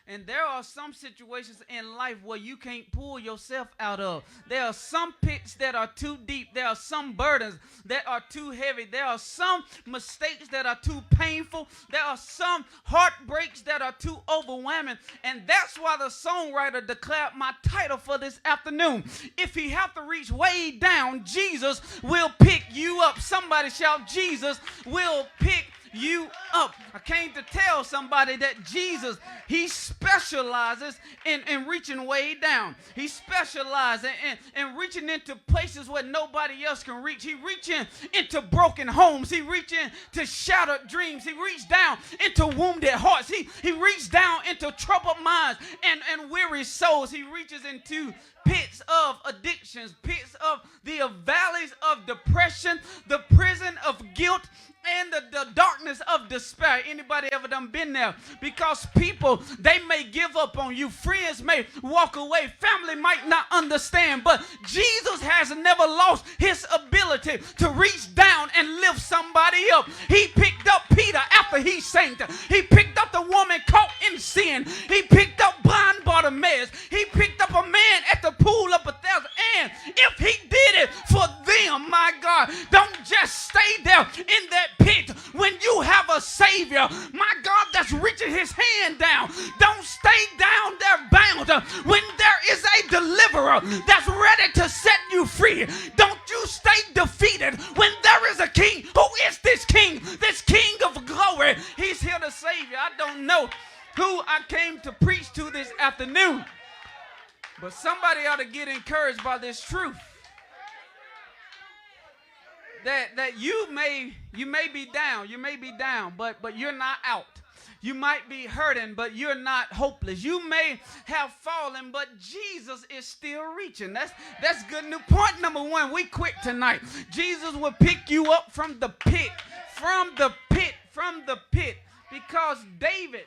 And there are some situations in life where you can't pull yourself out of. There are some pits that are too deep. There are some burdens that are too heavy. There are some mistakes that are too painful. There are some heartbreaks that are too overwhelming. And that's why the songwriter declared my title for this afternoon. If he have to reach way down, Jesus will pick you up. Somebody shout, Jesus will pick you up. I came to tell somebody that Jesus, he specializes in reaching way down. He specializes in reaching into places where nobody else can reach. He reaching into broken homes. He reaching to shattered dreams. He reached down into wounded hearts. He reached down into troubled minds and weary souls. He reaches into pits of addictions, pits of the valleys of depression, the prison of guilt, and the darkness of despair. Anybody ever done been there? Because people, they may give up on you. Friends may walk away. Family might not understand. But Jesus has never lost his ability to reach down and lift somebody up. He picked up Peter after he sank. He picked up the woman caught in sin. He picked up blind Bartimaeus. He picked up a man at the pool of Bethesda. And if he did it for them, my God, don't just stay there in that pit when you have a Savior, my God, that's reaching his hand down. Don't stay down there bound when there is a deliverer that's ready to set you free. Don't you stay defeated when there is a king. Who is this king? This king of glory. He's here to save you. I don't know who I came to preach to this afternoon, but somebody ought to get encouraged by this truth. That you may be down, but you're not out. You might be hurting, but you're not hopeless. You may have fallen, but Jesus is still reaching. That's good news. Point number one, we quit tonight. Jesus will pick you up from the pit, from the pit, from the pit. Because David